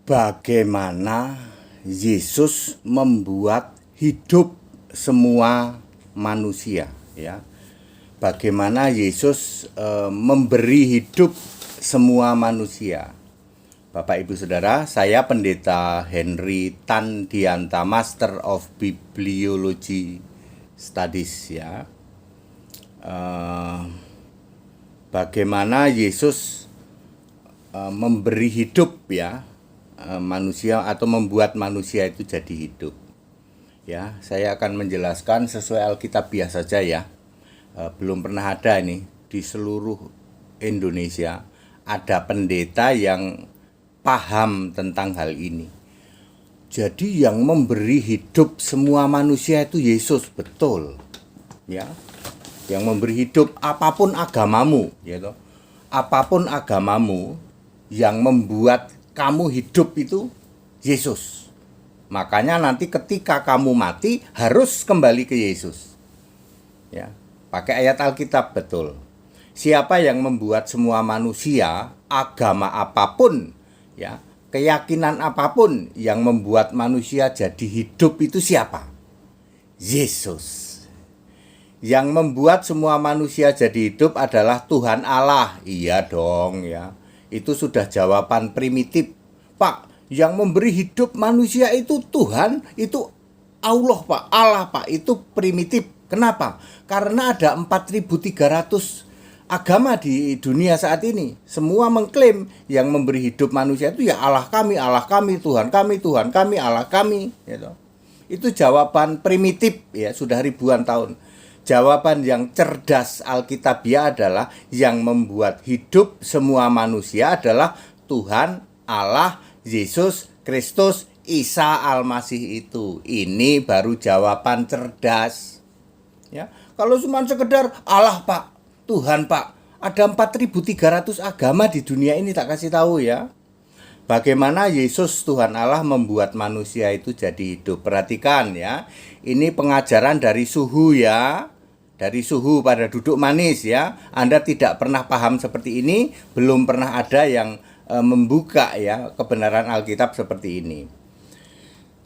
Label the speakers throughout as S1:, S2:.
S1: Bagaimana Yesus membuat hidup semua manusia, ya. Bagaimana Yesus memberi hidup semua manusia. Bapak Ibu Saudara, saya Pendeta Henry Tandianta, Master of Bibliology Studies, ya. Bagaimana Yesus memberi hidup, ya, manusia, atau membuat manusia itu jadi hidup. Ya, saya akan menjelaskan sesuai Alkitabiah saja, ya. Belum pernah ada ini di seluruh Indonesia ada pendeta yang paham tentang hal ini. Jadi yang memberi hidup semua manusia itu Yesus, betul. Ya. Yang memberi hidup apapun agamamu, gitu. Apapun agamamu, yang membuat kamu hidup itu Yesus. Makanya nanti ketika kamu mati harus kembali ke Yesus. Ya, pakai ayat Alkitab, betul. Siapa yang membuat semua manusia, agama apapun, ya, keyakinan apapun yang membuat manusia jadi hidup itu siapa? Yesus. Yang membuat semua manusia jadi hidup adalah Tuhan Allah. Iya dong, ya. Itu sudah jawaban primitif. Pak, yang memberi hidup manusia itu Tuhan, itu Allah, Pak. Allah, Pak. Itu primitif. Kenapa? Karena ada 4.300 agama di dunia saat ini. Semua mengklaim yang memberi hidup manusia itu ya Allah kami, Tuhan kami, Allah kami, gitu. Itu jawaban primitif, ya, sudah ribuan tahun. Jawaban yang cerdas Alkitabiah adalah yang membuat hidup semua manusia adalah Tuhan, Allah, Yesus Kristus, Isa Al-Masih itu. Ini baru jawaban cerdas. Ya, kalau cuma sekedar Allah, Pak, Tuhan, Pak, ada 4.300 agama di dunia ini, tak kasih tahu, ya. Bagaimana Yesus Tuhan Allah membuat manusia itu jadi hidup. Perhatikan, ya. Ini pengajaran dari Suhu, ya. Dari Suhu pada duduk manis, ya. Anda tidak pernah paham seperti ini, belum pernah ada yang membuka, ya, kebenaran Alkitab seperti ini.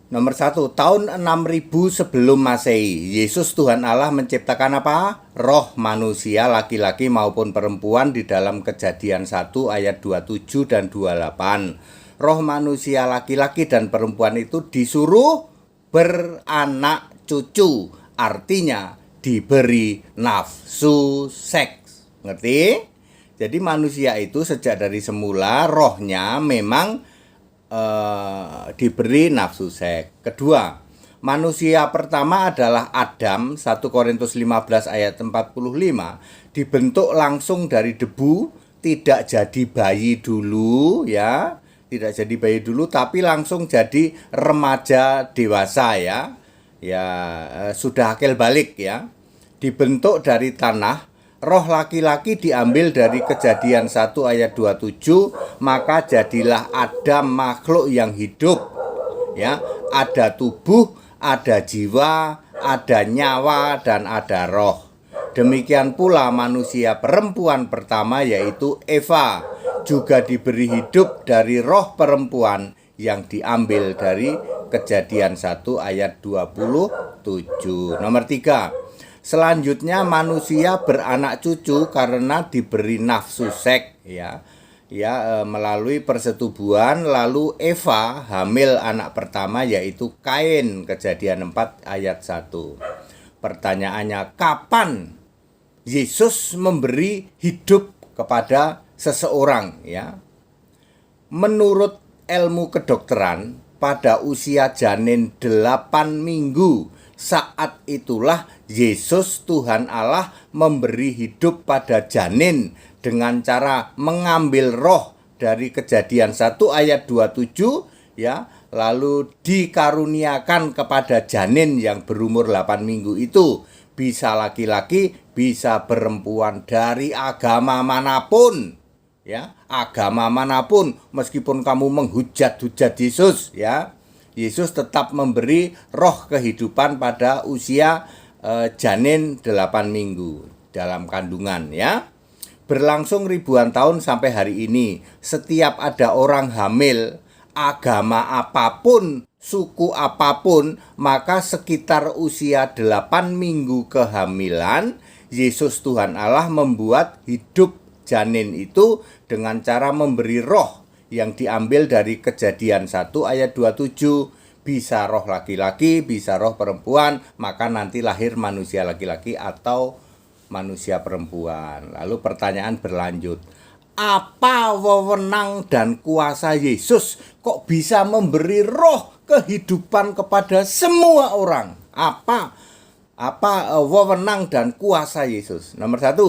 S1: Nomor 1, tahun 6000 sebelum Masehi, Yesus Tuhan Allah menciptakan apa? Roh manusia laki-laki maupun perempuan di dalam Kejadian 1 ayat 27 dan 28. Roh manusia laki-laki dan perempuan itu disuruh beranak cucu, artinya diberi nafsu seks. Ngerti? Jadi manusia itu sejak dari semula rohnya memang diberi nafsu seks. Kedua, manusia pertama adalah Adam, 1 Korintus 15 ayat 45, dibentuk langsung dari debu, tidak jadi bayi dulu, ya. Tidak jadi bayi dulu tapi langsung jadi remaja dewasa, ya. Ya, sudah akil balik, ya. Dibentuk dari tanah, roh laki-laki diambil dari Kejadian 1 ayat 27, maka jadilah Adam makhluk yang hidup, ya. Ada tubuh, ada jiwa, ada nyawa, dan ada roh. Demikian pula manusia perempuan pertama, yaitu Eva, juga diberi hidup dari roh perempuan yang diambil dari Kejadian 1 ayat 27. Nomor 3, selanjutnya manusia beranak cucu karena diberi nafsu seks, ya. Melalui persetubuhan, lalu Eva hamil anak pertama yaitu Kain, Kejadian 4 ayat 1. Pertanyaannya, kapan Yesus memberi hidup kepada seseorang, ya? Menurut ilmu kedokteran, pada usia janin 8 minggu, saat itulah Yesus Tuhan Allah memberi hidup pada janin dengan cara mengambil roh dari Kejadian 1 ayat 27, ya, lalu dikaruniakan kepada janin yang berumur 8 minggu itu. Bisa laki-laki, bisa perempuan, dari agama manapun, ya, agama manapun. Meskipun kamu menghujat-hujat Yesus, ya, Yesus tetap memberi roh kehidupan pada usia janin 8 minggu dalam kandungan, ya. Berlangsung ribuan tahun sampai hari ini. Setiap ada orang hamil agama apapun, suku apapun, maka sekitar usia 8 minggu kehamilan, Yesus Tuhan Allah membuat hidup janin itu dengan cara memberi roh yang diambil dari Kejadian 1 ayat 27. Bisa roh laki-laki, bisa roh perempuan, maka nanti lahir manusia laki-laki atau manusia perempuan. Lalu pertanyaan berlanjut, apa wewenang dan kuasa Yesus kok bisa memberi roh kehidupan kepada semua orang? Apa wewenang dan kuasa Yesus? Nomor 1,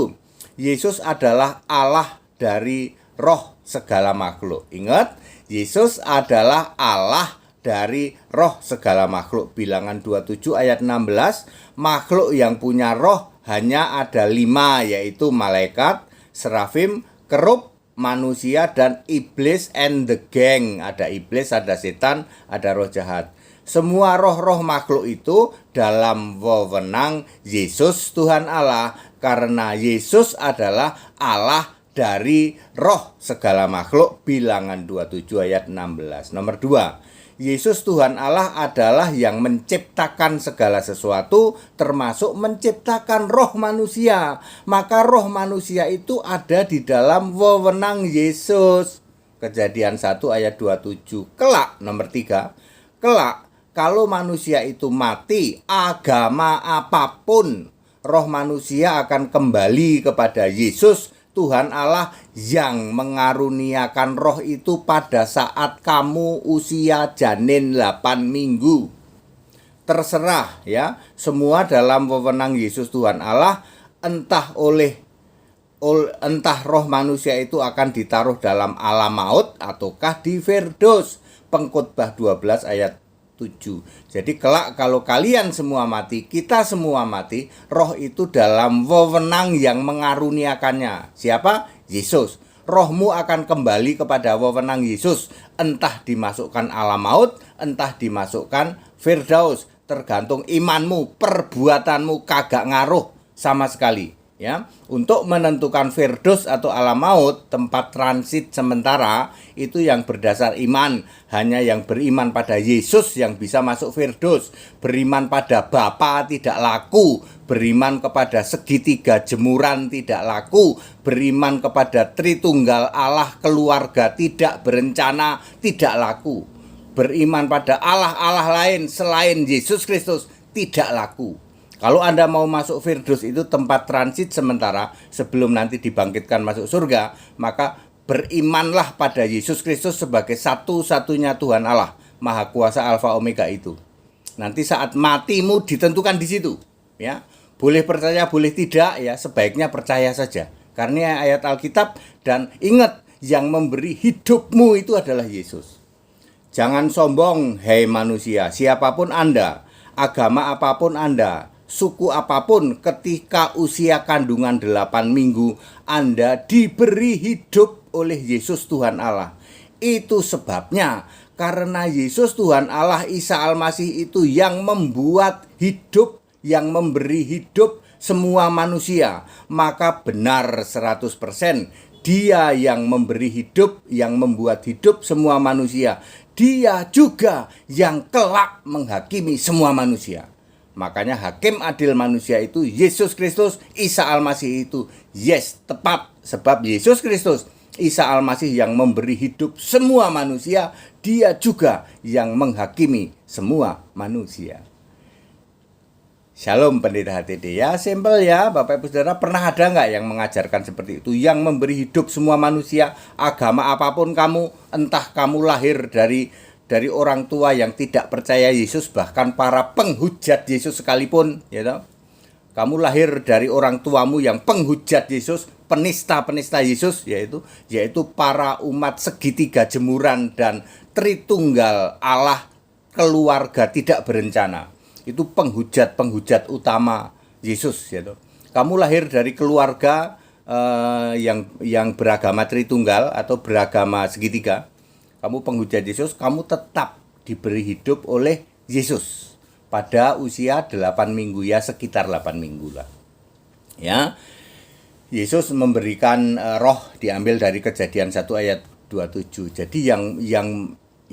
S1: Yesus adalah Allah dari roh segala makhluk. Ingat, Yesus adalah Allah dari roh segala makhluk. Bilangan 27 ayat 16, makhluk yang punya roh hanya ada 5, yaitu malaikat, serafim, kerub, manusia, dan iblis and the gang. Ada iblis, ada setan, ada roh jahat. Semua roh-roh makhluk itu dalam wewenang Yesus Tuhan Allah, karena Yesus adalah Allah dari roh segala makhluk. Bilangan 27 ayat 16. Nomor 2, Yesus Tuhan Allah adalah yang menciptakan segala sesuatu, termasuk menciptakan roh manusia. Maka roh manusia itu ada di dalam wewenang Yesus. Kejadian 1 ayat 27. Kelak, nomor 3, kelak kalau manusia itu mati, agama apapun, roh manusia akan kembali kepada Yesus Tuhan Allah yang mengaruniakan roh itu pada saat kamu usia janin 8 minggu. Terserah ya, semua dalam wewenang Yesus Tuhan Allah, entah roh manusia itu akan ditaruh dalam alam maut ataukah di Firdaus. Pengkhotbah 12 ayat 7. Jadi kelak kalau kalian semua mati, kita semua mati, roh itu dalam wewenang yang mengaruniakannya. Siapa? Yesus. Rohmu akan kembali kepada wewenang Yesus, entah dimasukkan alam maut, entah dimasukkan Firdaus. Tergantung imanmu, perbuatanmu kagak ngaruh sama sekali. Ya, untuk menentukan Firdaus atau alam maut, tempat transit sementara, itu yang berdasar iman. Hanya yang beriman pada Yesus yang bisa masuk Firdaus. Beriman pada Bapa tidak laku. Beriman kepada segitiga jemuran tidak laku. Beriman kepada Tritunggal Allah keluarga tidak berencana tidak laku. Beriman pada Allah-Allah lain selain Yesus Kristus tidak laku. Kalau Anda mau masuk Firdaus, itu tempat transit sementara sebelum nanti dibangkitkan masuk surga, maka berimanlah pada Yesus Kristus sebagai satu-satunya Tuhan Allah, Maha Kuasa Alfa Omega itu. Nanti saat matimu ditentukan di situ, ya. Boleh percaya, boleh tidak, ya, sebaiknya percaya saja. Karena ayat Alkitab, dan ingat yang memberi hidupmu itu adalah Yesus. Jangan sombong, hei manusia, siapapun Anda, agama apapun Anda, suku apapun, ketika usia kandungan 8 minggu Anda diberi hidup oleh Yesus Tuhan Allah. Itu sebabnya karena Yesus Tuhan Allah Isa Al-Masih itu yang membuat hidup, yang memberi hidup semua manusia, maka benar 100% Dia yang memberi hidup, yang membuat hidup semua manusia. Dia juga yang kelak menghakimi semua manusia. Makanya hakim adil manusia itu Yesus Kristus, Isa Al-Masih itu. Yes, tepat. Sebab Yesus Kristus, Isa Al-Masih yang memberi hidup semua manusia, Dia juga yang menghakimi semua manusia. Shalom Pendeta HTD. Ya simpel ya Bapak Ibu Saudara. Pernah ada nggak yang mengajarkan seperti itu, yang memberi hidup semua manusia, agama apapun kamu, entah kamu lahir dari orang tua yang tidak percaya Yesus, bahkan para penghujat Yesus sekalipun, ya toh. Kamu lahir dari orang tuamu yang penghujat Yesus, penista-penista Yesus, yaitu para umat segitiga jemuran dan Tritunggal Allah keluarga tidak berencana. Itu penghujat utama Yesus, ya toh. Kamu lahir dari keluarga yang beragama Tritunggal atau beragama segitiga. Kamu penghujat Yesus, kamu tetap diberi hidup oleh Yesus pada usia 8 minggu, ya sekitar 8 minggu lah. Ya. Yesus memberikan roh diambil dari Kejadian 1 ayat 27. Jadi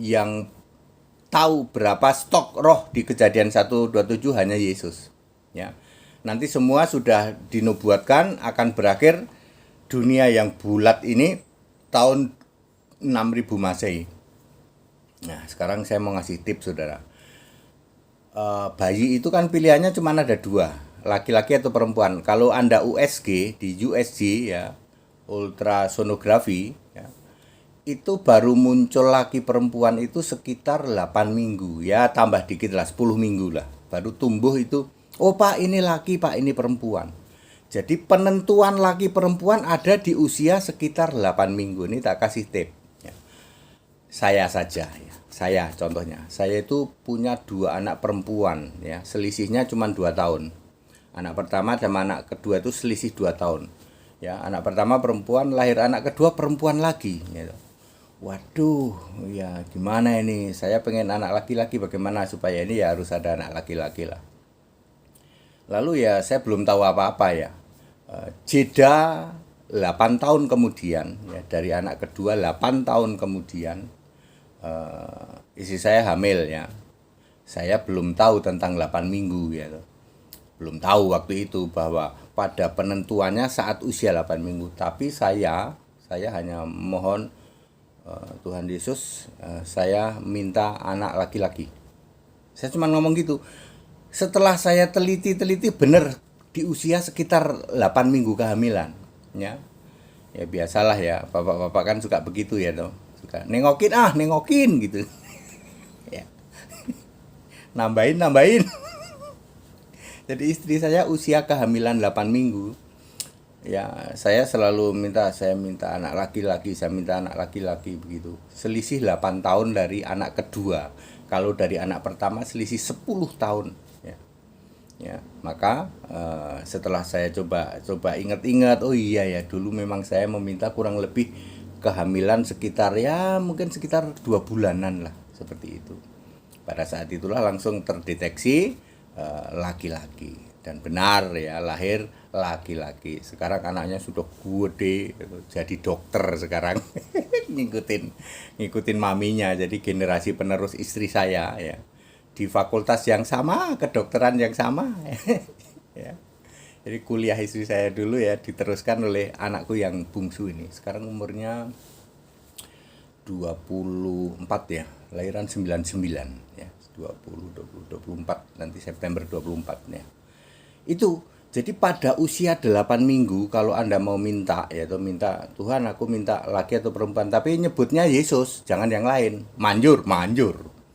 S1: yang tahu berapa stok roh di Kejadian 1:27 hanya Yesus. Ya. Nanti semua sudah dinubuatkan akan berakhir dunia yang bulat ini tahun 6000 Masehi. Nah, sekarang saya mau ngasih tips Saudara. Bayi itu kan pilihannya cuma ada dua, laki-laki atau perempuan. Kalau Anda USG di USG ya, ultrasonografi ya, itu baru muncul laki perempuan itu sekitar 8 minggu ya, tambah dikit lah 10 minggu lah baru tumbuh itu. Oh Pak ini laki, Pak ini perempuan. Jadi penentuan laki perempuan ada di usia sekitar 8 minggu. Ini tak kasih tip ya. Saya saja ya, saya contohnya, saya itu punya 2 anak perempuan ya, selisihnya cuma 2 tahun. Anak pertama sama anak kedua itu selisih 2 tahun ya. Anak pertama perempuan, lahir anak kedua perempuan lagi gitu. Waduh, ya gimana ini? Saya pengen anak laki-laki, bagaimana supaya ini ya harus ada anak laki-laki lah. Lalu ya saya belum tahu apa-apa ya. Jeda 8 tahun kemudian ya, dari anak kedua 8 tahun kemudian istri saya hamil ya. Saya belum tahu tentang 8 minggu ya. Belum tahu waktu itu bahwa pada penentuannya saat usia 8 minggu. Tapi saya hanya mohon Tuhan Yesus, saya minta anak laki-laki. Saya cuma ngomong gitu. Setelah saya teliti benar di usia sekitar 8 minggu kehamilan ya. Ya biasalah ya, bapak-bapak kan suka begitu ya toh. Suka nengokin gitu. Ya. Nambahin. Jadi istri saya usia kehamilan 8 minggu. Ya, saya selalu saya minta anak laki-laki begitu. Selisih 8 tahun dari anak kedua. Kalau dari anak pertama selisih 10 tahun ya. Ya, maka setelah saya coba ingat-ingat, oh iya ya, dulu memang saya meminta kurang lebih kehamilan sekitar ya mungkin sekitar 2 bulanan lah, seperti itu. Pada saat itulah langsung terdeteksi laki-laki. Dan benar ya, lahir laki-laki. Sekarang anaknya sudah gede, jadi dokter sekarang. ngikutin maminya, jadi generasi penerus istri saya ya. Di fakultas yang sama, kedokteran yang sama. Ya. Jadi kuliah istri saya dulu ya diteruskan oleh anakku yang bungsu ini. Sekarang umurnya 24 ya, lahiran 99 ya. 24 nanti September 24 ya. Itu jadi pada usia 8 minggu kalau Anda mau minta yaitu minta Tuhan aku minta laki atau perempuan, tapi nyebutnya Yesus, jangan yang lain. Manjur.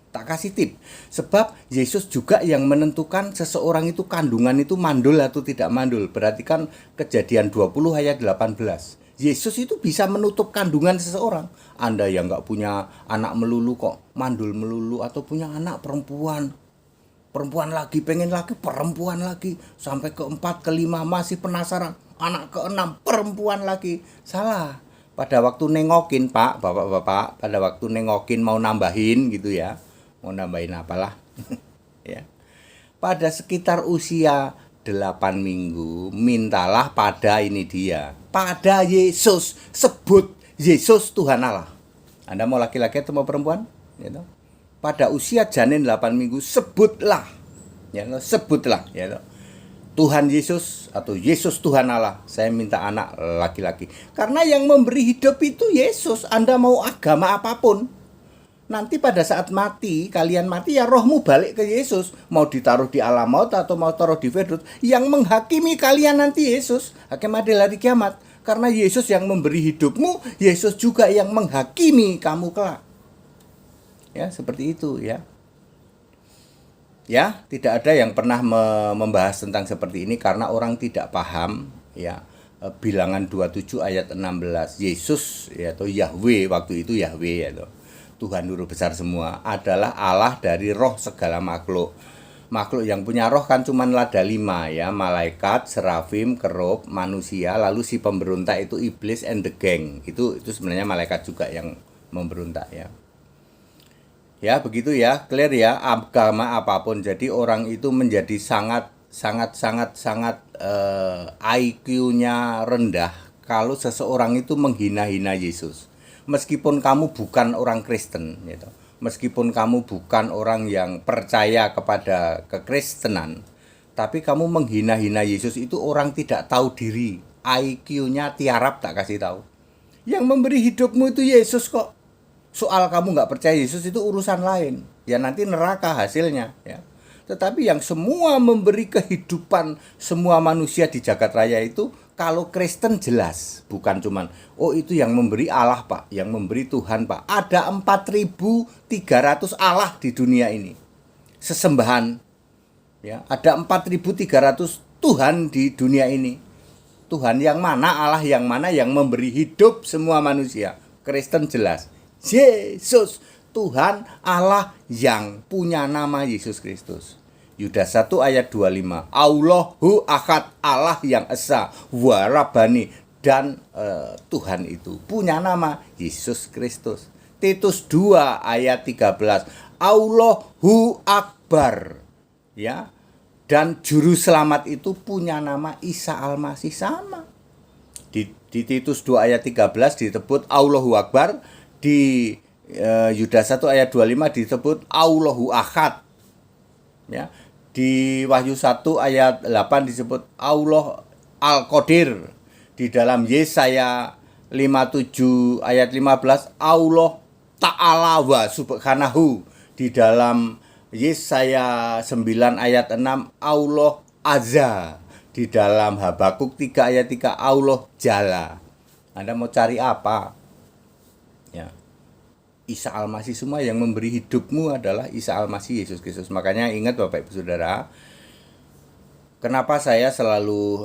S1: Tak kasih tip. Sebab Yesus juga yang menentukan seseorang itu kandungan itu mandul atau tidak mandul. Perhatikan Kejadian 20 ayat 18. Yesus itu bisa menutup kandungan seseorang. Anda yang nggak punya anak melulu kok mandul melulu, atau punya anak perempuan lagi, pengen lagi, perempuan lagi, sampai ke-4, ke-5 masih penasaran, anak ke-6 perempuan lagi. Salah. Pada waktu nengokin Pak, bapak-bapak, pada waktu nengokin mau nambahin gitu ya, mau nambahin apalah ya, pada sekitar usia 8 minggu mintalah pada ini dia, pada Yesus. Sebut Yesus Tuhan Allah. Anda mau laki-laki atau mau perempuan gitu. Pada usia janin 8 minggu sebutlah ya, Tuhan Yesus atau Yesus Tuhan Allah, saya minta anak laki-laki. Karena yang memberi hidup itu Yesus. Anda mau agama apapun, nanti pada saat mati, kalian mati ya rohmu balik ke Yesus. Mau ditaruh di alam maut atau mau taruh di Firdus, yang menghakimi kalian nanti Yesus, hakim adil hari kiamat. Karena Yesus yang memberi hidupmu, Yesus juga yang menghakimi kamu kelak. Ya, seperti itu ya. Ya, tidak ada yang pernah membahas tentang seperti ini karena orang tidak paham ya. Bilangan 27 ayat 16. Yesus ya, atau Yahweh, waktu itu Yahweh ya, Tuhan Guru besar semua, adalah Allah dari roh segala makhluk. Makhluk yang punya roh kan cuma ada 5 ya, malaikat, serafim, kerub, manusia, lalu si pemberontak itu iblis and the gang. Itu sebenarnya malaikat juga yang memberontak ya. Ya begitu ya, clear ya, agama apapun. Jadi orang itu menjadi sangat IQ-nya rendah kalau seseorang itu menghina-hina Yesus. Meskipun kamu bukan orang Kristen gitu. meskipun kamu bukan orang yang percaya kepada kekristenan, tapi kamu menghina-hina Yesus, itu orang tidak tahu diri. IQ-nya tiarap tak kasih tahu. Yang memberi hidupmu itu Yesus kok. Soal kamu nggak percaya Yesus itu urusan lain. Ya nanti neraka hasilnya. Ya. Tetapi yang semua memberi kehidupan semua manusia di jagat raya itu, kalau Kristen jelas. Bukan cuman, oh itu yang memberi Allah Pak, yang memberi Tuhan Pak. Ada 4.300 Allah di dunia ini. Sesembahan. Ya, ada 4.300 Tuhan di dunia ini. Tuhan yang mana, Allah yang mana yang memberi hidup semua manusia. Kristen jelas. Yesus, Tuhan Allah yang punya nama Yesus Kristus. Yudas 1 ayat 25. Allahu Ahad, Allah yang esa, warabani, dan Tuhan itu punya nama Yesus Kristus. Titus 2 ayat 13. Allahu Akbar. Ya. Dan juru selamat itu punya nama Isa Al-Masih, sama. Di Titus 2 ayat 13 disebut Allahu Akbar. Di Yudas 1 ayat 25 disebut Allahu Ahad. Ya. Di Wahyu 1 ayat 8 disebut Allah Al-Qadir. Di dalam Yesaya 57 ayat 15 Allah Ta'ala wa Subhanahu. Di dalam Yesaya 9 ayat 6 Allah Azza. Di dalam Habakuk 3 ayat 3 Allah Jalla. Anda mau cari apa? Ya. Isa Al-Masih, semua yang memberi hidupmu adalah Isa Al-Masih Yesus Kristus. Makanya ingat Bapak Ibu Saudara, kenapa saya selalu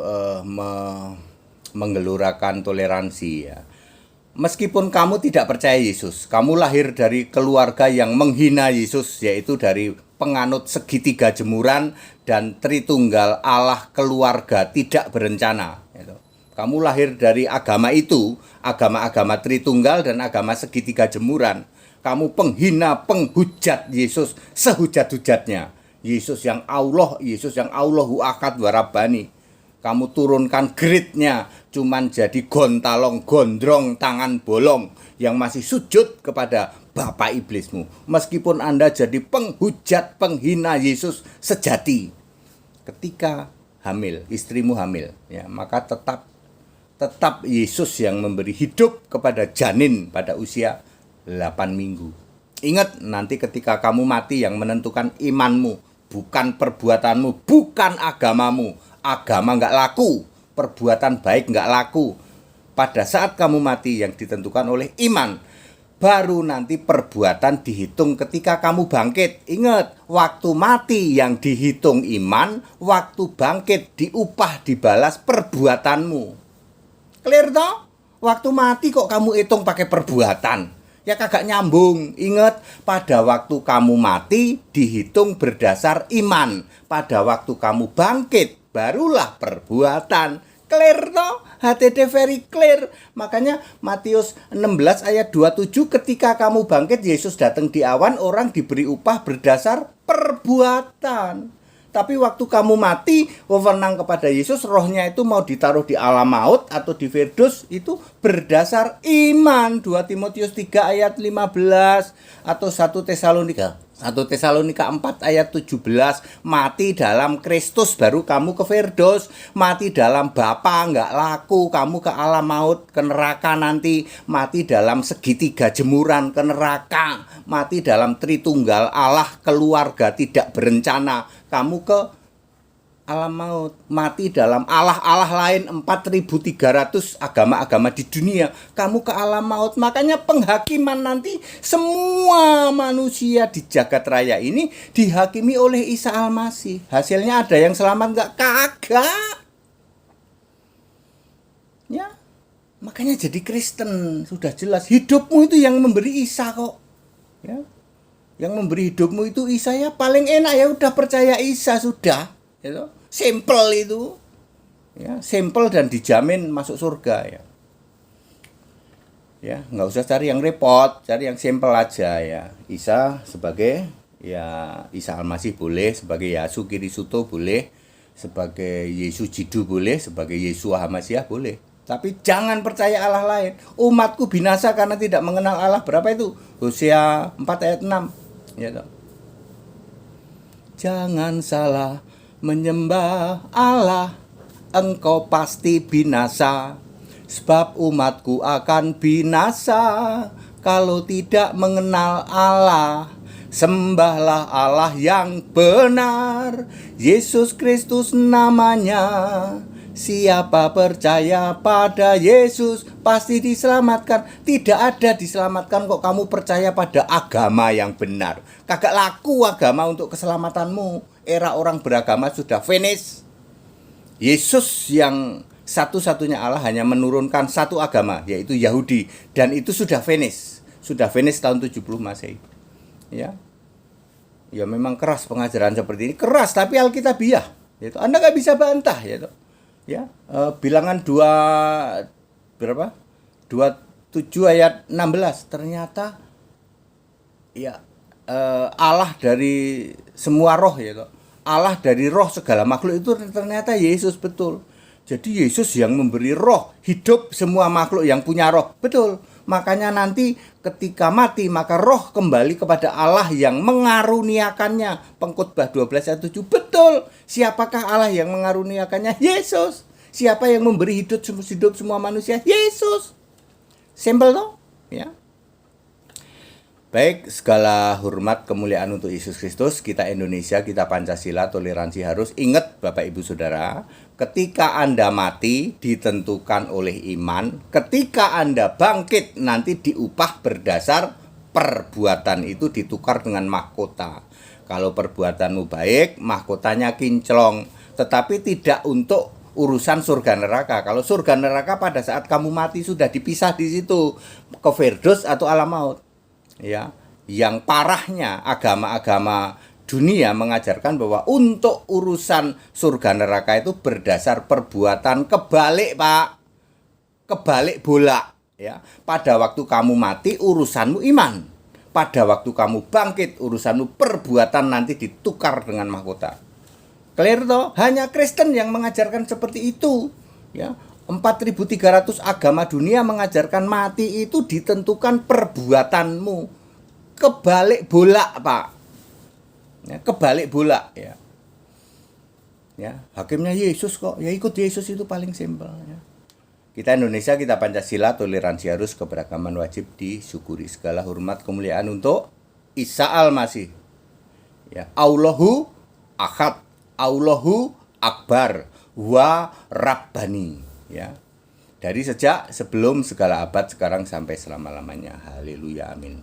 S1: menggelurakan toleransi ya. Meskipun kamu tidak percaya Yesus, kamu lahir dari keluarga yang menghina Yesus, yaitu dari penganut segitiga jemuran dan Tritunggal Allah keluarga tidak berencana. Kamu lahir dari agama itu, agama-agama Tritunggal dan agama segitiga jemuran. Kamu penghina, penghujat Yesus sehujat-hujatnya. Yesus yang Allah, Yesus yang Allahu Ahad warabani. Kamu turunkan grade-nya, cuman jadi gontalong, gondrong, tangan bolong yang masih sujud kepada Bapak iblismu. Meskipun Anda jadi penghujat, penghina Yesus sejati. Ketika hamil, istrimu hamil, ya, maka tetap Yesus yang memberi hidup kepada janin pada usia 8 minggu. Ingat, nanti ketika kamu mati yang menentukan imanmu, bukan perbuatanmu, bukan agamamu. Agama nggak laku, perbuatan baik nggak laku. Pada saat kamu mati yang ditentukan oleh iman, baru nanti perbuatan dihitung ketika kamu bangkit. Ingat, waktu mati yang dihitung iman, waktu bangkit diupah dibalas perbuatanmu. Clear toh? Waktu mati kok kamu hitung pakai perbuatan? Ya kagak nyambung. Ingat, pada waktu kamu mati dihitung berdasar iman. Pada waktu kamu bangkit barulah perbuatan. Clear toh? HTT very clear. Makanya Matius 16 ayat 27, ketika kamu bangkit Yesus datang di awan, orang diberi upah berdasar perbuatan. Tapi waktu kamu mati, wewenang kepada Yesus, rohnya itu mau ditaruh di alam maut atau di Firdaus, itu berdasar iman. 2 Timotius 3 ayat 15 atau 1 Tesalonika 4 ayat 17. Mati dalam Kristus baru kamu ke Firdaus. Mati dalam Bapa nggak laku, kamu ke alam maut, ke neraka nanti. Mati dalam segitiga jemuran, ke neraka. Mati dalam Tritunggal Allah keluarga tidak berencana, kamu ke alam maut. Mati dalam Allah-Allah lain 4.300 agama-agama di dunia, kamu ke alam maut. Makanya penghakiman nanti semua manusia di jagat raya ini dihakimi oleh Isa Al-Masih. Hasilnya ada yang selamat nggak? Kagak. Ya, makanya jadi Kristen sudah jelas. Hidupmu itu yang memberi Isa kok. Ya, yang memberi hidupmu itu Isa, ya paling enak ya udah percaya Isa sudah. Gitu. Simple itu, ya simple dan dijamin masuk surga ya. Ya nggak usah cari yang repot, cari yang simple aja ya. Isa sebagai ya Isa Al-Masih boleh, sebagai Yasu Kirisuto boleh, sebagai Yesus Jidu boleh, sebagai Yesua Hamasiah boleh. Tapi jangan percaya Allah lain. Umatku binasa karena tidak mengenal Allah. Berapa itu? Hosea 4 ayat 6. Ya toh. Jangan salah menyembah Allah, engkau pasti binasa. Sebab umatku akan binasa kalau tidak mengenal Allah. Sembahlah Allah yang benar, Yesus Kristus namanya. Siapa percaya pada Yesus pasti diselamatkan. Tidak ada diselamatkan kok kamu percaya pada agama yang benar. Kagak laku agama untuk keselamatanmu. Era orang beragama sudah finish. Yesus yang satu-satunya Allah hanya menurunkan satu agama, yaitu Yahudi. Dan itu sudah finish. Sudah finish tahun 70 Masehi. Ya memang keras pengajaran seperti ini. Keras tapi alkitabiah. Anda nggak bisa bantah. Bilangan 27 ayat 16 ternyata Allah dari semua roh, Allah dari roh segala makhluk itu ternyata Yesus, betul. Jadi Yesus yang memberi roh hidup semua makhluk yang punya roh, betul. Makanya nanti ketika mati maka roh kembali kepada Allah yang mengaruniakannya. Pengkhotbah 12 ayat 7, betul. Siapakah Allah yang mengaruniakannya? Yesus. Siapa yang memberi hidup semua manusia? Yesus. Simple toh? Ya. Baik, segala hormat kemuliaan untuk Yesus Kristus. Kita Indonesia, kita Pancasila, toleransi harus. Ingat Bapak Ibu Saudara, ketika Anda mati ditentukan oleh iman. Ketika Anda bangkit nanti diupah berdasar perbuatan, itu ditukar dengan mahkota. Kalau perbuatanmu baik, mahkotanya kinclong. Tetapi tidak untuk urusan surga neraka. Kalau surga neraka pada saat kamu mati sudah dipisah di situ, ke Firdaus atau alam maut. Ya, yang parahnya agama-agama dunia mengajarkan bahwa untuk urusan surga neraka itu berdasar perbuatan. Kebalik, Pak. Kebalik bola, ya. Pada waktu kamu mati urusanmu iman. Pada waktu kamu bangkit urusanmu perbuatan, nanti ditukar dengan mahkota. Clear toh? Hanya Kristen yang mengajarkan seperti itu, ya. 4.300 agama dunia mengajarkan mati itu ditentukan perbuatanmu. Kebalik bola, Pak. Ya, kebalik bola, ya. Hakimnya Yesus kok. Ya ikut Yesus, itu paling simpel, ya. Kita Indonesia, kita Pancasila, toleransi harus, keberagaman wajib disyukuri. Segala hormat kemuliaan untuk Isa Al-Masih. Ya, Allahu Ahad, Allahu Akbar, wa Rabbani. Ya, dari sejak sebelum segala abad, sekarang sampai selama-lamanya. Haleluya, amin.